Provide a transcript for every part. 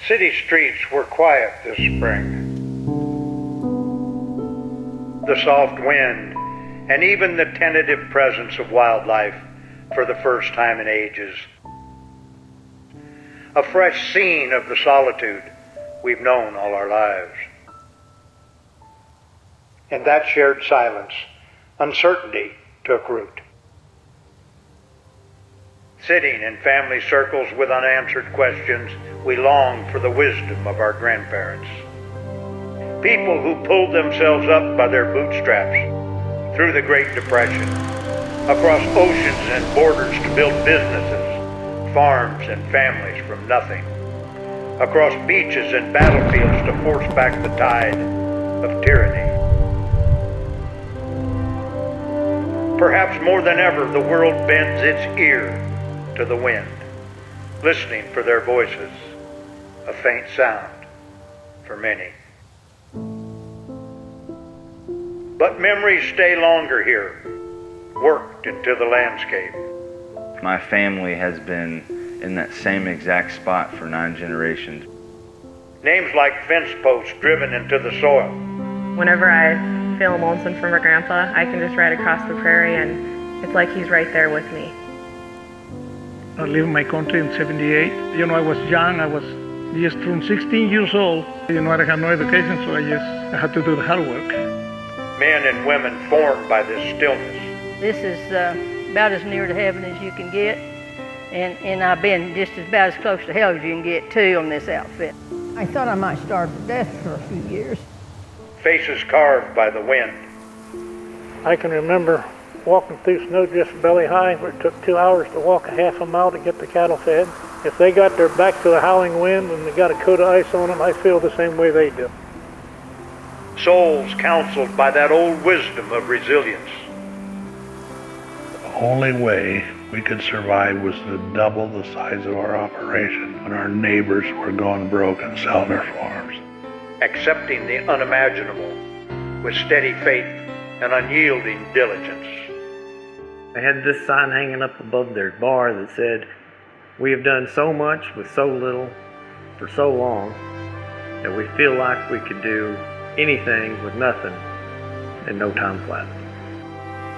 City streets were quiet this spring. The soft wind and even the tentative presence of wildlife for the first time in ages. A fresh scene of the solitude we've known all our lives. In that shared silence, uncertainty took root. Sitting in family circles with unanswered questions, we longed for the wisdom of our grandparents. People who pulled themselves up by their bootstraps through the Great Depression, across oceans and borders to build businesses, farms and families from nothing, across beaches and battlefields to force back the tide of tyranny. Perhaps more than ever, the world bends its ear to the wind, listening for their voices, a faint sound for many. But memories stay longer here, worked into the landscape. My family has been in that same exact spot for 9 generations. Names like fence posts driven into the soil. Whenever I feel lonesome for my grandpa, I can just ride across the prairie and it's like he's right there with me. I lived in my country in 78. I was young. I was just turned 16 years old. I had no education, so I had to do the hard work. Men and women formed by this stillness. This is about as near to heaven as you can get, and I've been just about as close to hell as you can get, too, on this outfit. I thought I might starve to death for a few years. Faces carved by the wind. I can remember walking through snow just belly high, where it took 2 hours to walk a half a mile to get the cattle fed. If they got their back to the howling wind and they got a coat of ice on them, I feel the same way they do. Souls counseled by that old wisdom of resilience. The only way we could survive was to double the size of our operation when our neighbors were going broke and selling their farms. Accepting the unimaginable with steady faith and unyielding diligence. They had this sign hanging up above their bar that said, "We have done so much with so little for so long that we feel like we could do anything with nothing and no time flat."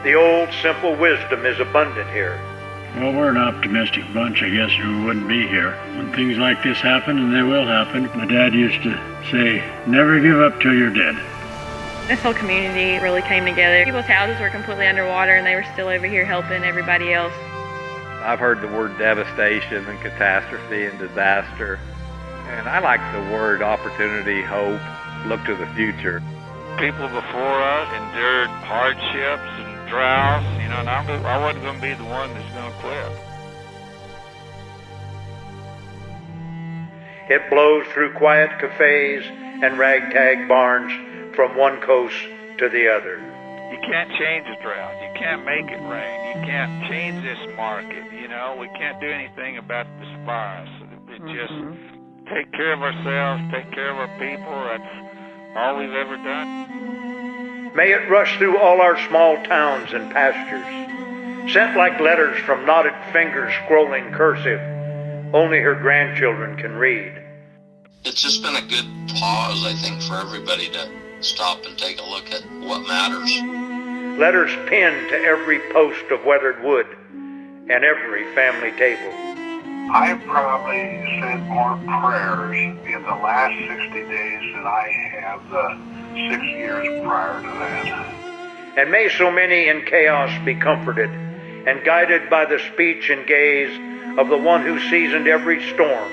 The old simple wisdom is abundant here. Well, we're an optimistic bunch, I guess, or we wouldn't be here. When things like this happen, and they will happen, my dad used to say, never give up till you're dead. This whole community really came together. People's houses were completely underwater and they were still over here helping everybody else. I've heard the word devastation and catastrophe and disaster, and I like the word opportunity, hope, look to the future. People before us endured hardships and droughts, and I wasn't going to be the one that's going to quit. It blows through quiet cafes and ragtag barns from one coast to the other. You can't change a drought. You can't make it rain. You can't change this market. We can't do anything about this virus. Just take care of ourselves, take care of our people. That's all we've ever done. May it rush through all our small towns and pastures, sent like letters from knotted fingers scrolling cursive only her grandchildren can read. It's just been a good pause, I think, for everybody to stop and take a look at what matters. Letters pinned to every post of weathered wood and every family table. I've probably said more prayers in the last 60 days than I have the 6 years prior to that. And may so many in chaos be comforted and guided by the speech and gaze of the one who seasoned every storm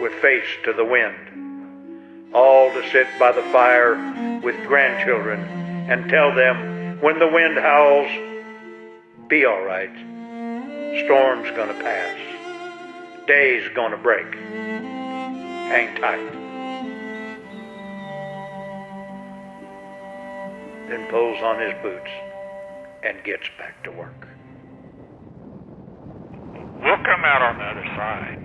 with face to the wind. All to sit by the fire with grandchildren and tell them when the wind howls, be all right. Storm's gonna pass. Day's gonna break. Hang tight. Then pulls on his boots and gets back to work. We'll come out on the other side.